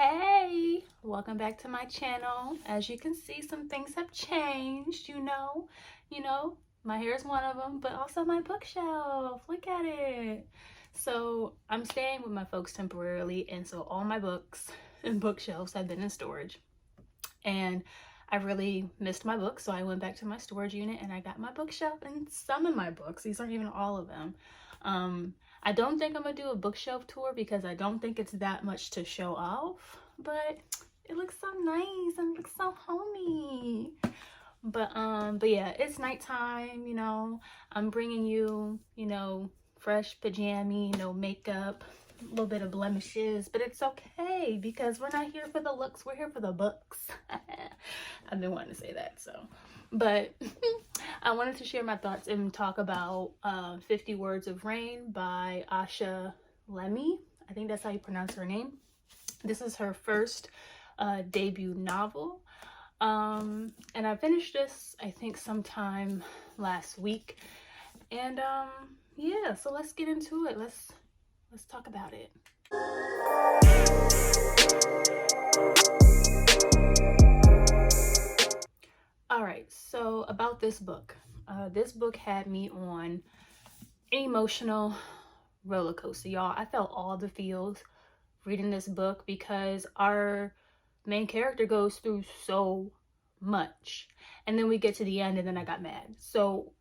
Hey, welcome back to my channel. As you can see, some things have changed, my hair is one of them, but also my bookshelf. Look at it. So I'm staying with my folks temporarily, and so all my books and bookshelves have been in storage. And I really missed my books, so I went back to my storage unit and I got my bookshelf and some of my books. These aren't even all of them. I don't think I'm gonna do a bookshelf tour because I don't think it's that much to show off, but it looks so nice and looks so homey. But yeah, it's nighttime, I'm bringing you, fresh pajama, no makeup, a little bit of blemishes, but it's okay because we're not here for the looks, we're here for the books. I've been wanting to say that, so. But I wanted to share my thoughts and talk about 50 Words of Rain by Asha Lemmie. I think that's how you pronounce her name. This is her first debut novel. And I finished this, I think, sometime last week. And yeah, so let's get into it. Let's talk about it. All right, so about this book. This book had me on an emotional roller coaster, y'all. I felt all the feels reading this book because our main character goes through so much. And then we get to the end and then I got mad. So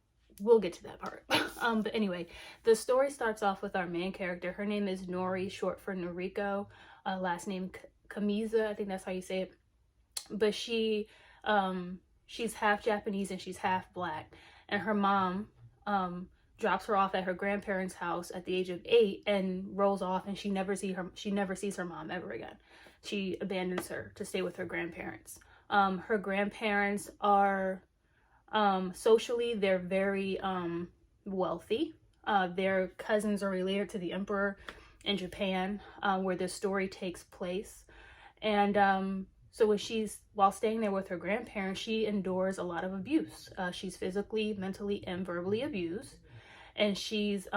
we'll get to that part. But anyway, the story starts off with our main character. Her name is Nori, short for Noriko. Last name Kamiza, I think that's how you say it. But she's half Japanese and she's half black. And her mom drops her off at her grandparents' house at the age of 8 and rolls off, and she never sees her mom ever again. She abandons her to stay with her grandparents. Her grandparents are socially, they're very wealthy. Their cousins are related to the emperor in Japan, where this story takes place. And so while staying there with her grandparents, she endures a lot of abuse. She's physically, mentally, and verbally abused. And she's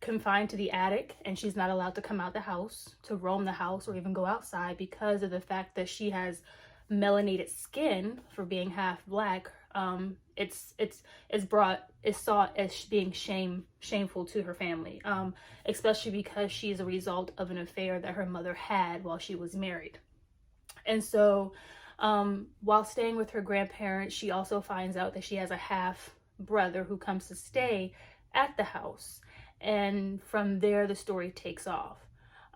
confined to the attic, and she's not allowed to come out the house, to roam the house, or even go outside because of the fact that she has melanated skin for being half black. It's sought as being shameful to her family, especially because she's a result of an affair that her mother had while she was married. And so while staying with her grandparents, she also finds out that she has a half brother who comes to stay at the house. And from there, the story takes off.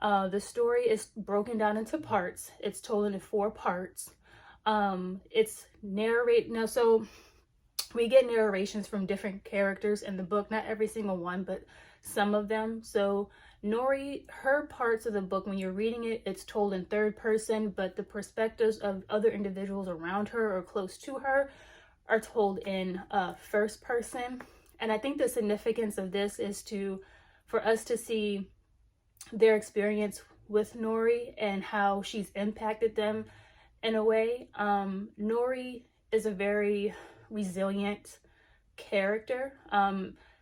The story is broken down into parts. It's told into 4 parts. It's narrated. Now, so we get narrations from different characters in the book, not every single one, but some of them. So Nori, her parts of the book, when you're reading it, it's told in 3rd person, but the perspectives of other individuals around her or close to her are told in 1st person. And I think the significance of this is for us to see their experience with Nori and how she's impacted them in a way. Nori is a very resilient character.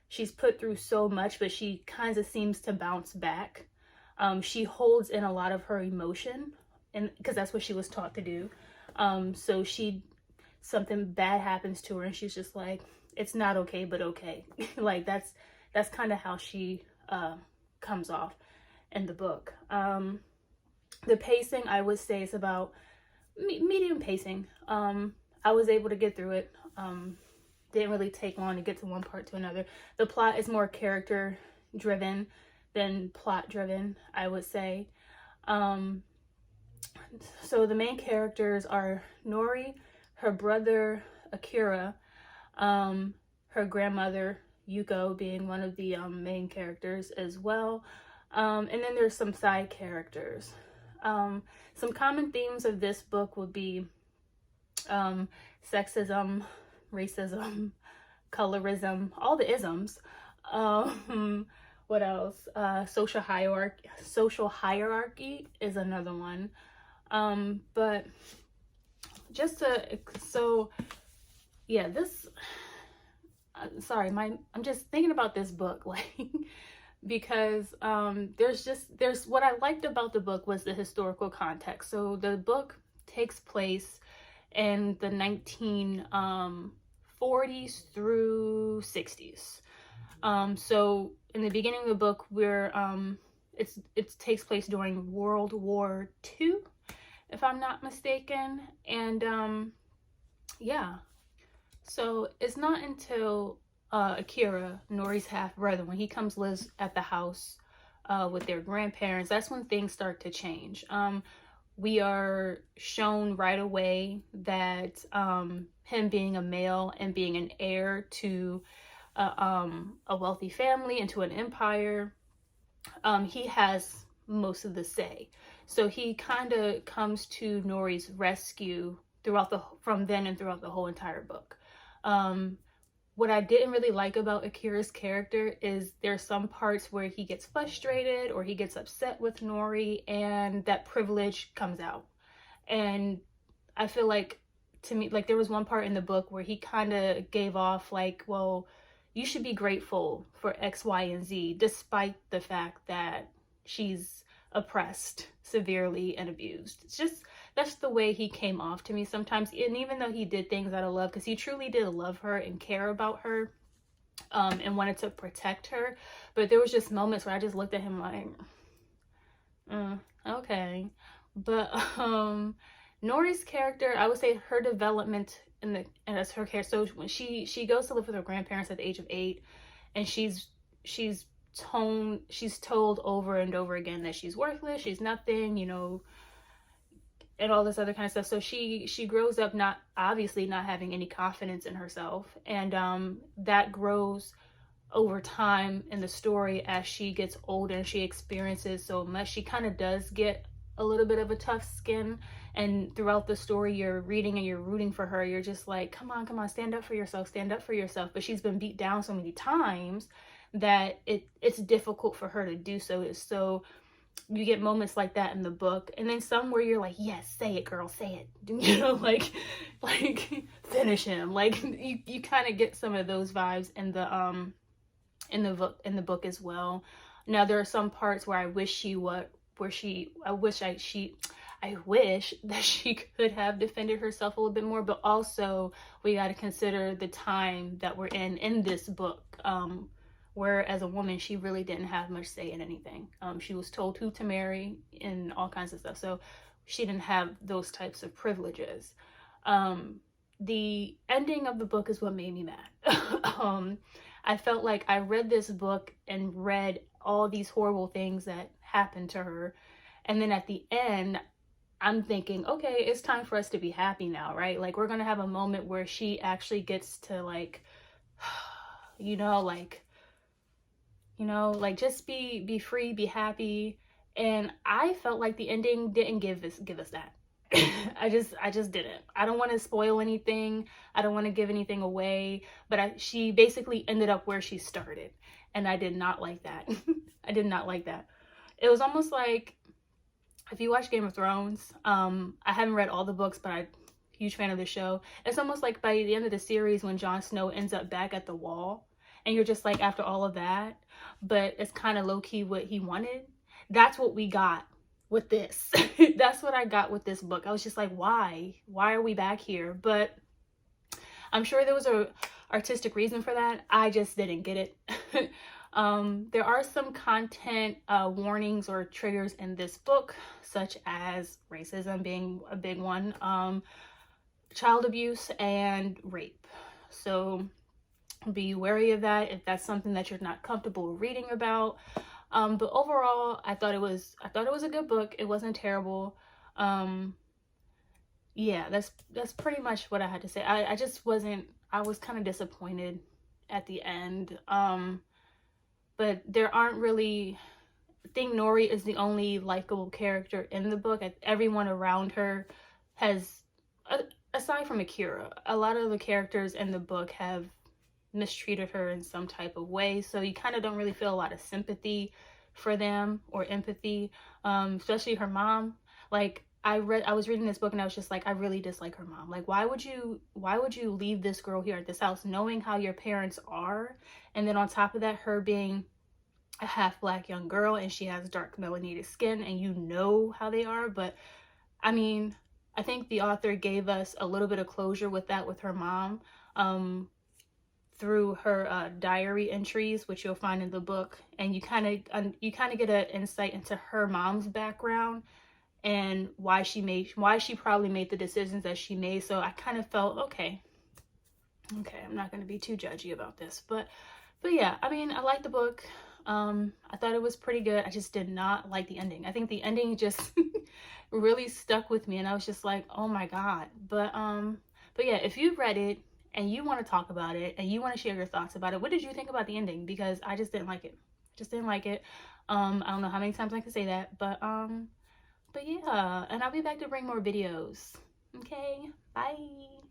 She's put through so much, but she kind of seems to bounce back. She holds in a lot of her emotion, and because that's what she was taught to do. So something bad happens to her, and she's just like, it's not okay, but okay. Like that's kind of how she comes off in the book. The pacing, I would say, is about medium pacing. I was able to get through it. Didn't really take long to get to one part to another. The plot is more character driven than plot driven, I would say. So the main characters are Nori, her brother Akira, her grandmother Yuko being one of the main characters as well. And then there's some side characters. Some common themes of this book would be sexism, racism, colorism, all the isms. What else? Social hierarchy is another one. But yeah, this, sorry, I'm just thinking about this book. Like, because there's what I liked about the book was the historical context. So the book takes place in the 1940s through 60s. So in the beginning of the book, it takes place during World War II, if I'm not mistaken, and yeah. So it's not until Akira, Nori's half brother, when he comes lives at the house with their grandparents, that's when things start to change. We are shown right away that him being a male and being an heir to a wealthy family and to an empire, he has most of the say. So he kind of comes to Nori's rescue from then and throughout the whole entire book. What I didn't really like about Akira's character is there's some parts where he gets frustrated or he gets upset with Nori, and that privilege comes out. And I feel like, to me, like there was one part in the book where he kind of gave off like, well, you should be grateful for X, Y, and Z, despite the fact that she's oppressed severely and abused. It's just, that's the way he came off to me sometimes. And even though he did things out of love, because he truly did love her and care about her, and wanted to protect her, but there was just moments where I just looked at him like, okay. But Nori's character, I would say her development as her character. So when she goes to live with her grandparents at the age of 8, and she's told over and over again that she's worthless, she's nothing, and all this other kind of stuff. So she grows up not having any confidence in herself, and that grows over time in the story as she gets older and she experiences so much. She kind of does get a little bit of a tough skin, and throughout the story you're reading and you're rooting for her. You're just like, come on, stand up for yourself. But she's been beat down so many times that it's difficult for her to do so. So you get moments like that in the book, and then some where you're like, yes, say it, girl, say it, like finish him. Like you kind of get some of those vibes in the book as well. Now there are some parts where I wish that she could have defended herself a little bit more, but also we got to consider the time that we're in this book, where as a woman she really didn't have much say in anything. She was told who to marry and all kinds of stuff, so she didn't have those types of privileges. The ending of the book is what made me mad. I felt like I read this book and read all these horrible things that happened to her, and then at the end I'm thinking, okay, it's time for us to be happy now, right? Like we're gonna have a moment where she actually gets to like just be free, be happy. And I felt like the ending didn't give us that. I just didn't. I don't want to spoil anything. I don't want to give anything away, but she basically ended up where she started, and I did not like that. I did not like that. It was almost like, if you watch Game of Thrones, I haven't read all the books, but I'm a huge fan of the show. It's almost like by the end of the series when Jon Snow ends up back at the wall, and you're just like, after all of that, but it's kind of low-key what he wanted. That's what we got with this. That's what I got with this book. I was just like, why are we back here? But I'm sure there was a artistic reason for that. I just didn't get it. There are some content warnings or triggers in this book, such as racism being a big one, child abuse, and rape. So be wary of that if that's something that you're not comfortable reading about. But overall, I thought it was a good book. It wasn't terrible. Yeah, that's pretty much what I had to say. I was kind of disappointed at the end. But there aren't really, I think Nori is the only likable character in the book. Everyone around her has, aside from Akira, a lot of the characters in the book have mistreated her in some type of way, so you kind of don't really feel a lot of sympathy for them or empathy, especially her mom. Like I was reading this book and I was just like, I really dislike her mom. Like why would you leave this girl here at this house knowing how your parents are, and then on top of that, her being a half black young girl and she has dark melanated skin, and you know how they are. But I mean, I think the author gave us a little bit of closure with that with her mom, through her diary entries, which you'll find in the book, and you kind of get an insight into her mom's background and why she probably made the decisions that she made. So I kind of felt okay, I'm not going to be too judgy about this. But yeah, I mean, I liked the book. I thought it was pretty good. I just did not like the ending. I think the ending just really stuck with me, and I was just like, oh my god. But yeah, if you've read it and you want to talk about it and you want to share your thoughts about it, what did you think about the ending? Because I just didn't like it. Just didn't like it. I don't know how many times I can say that, but yeah, and I'll be back to bring more videos. Okay, bye.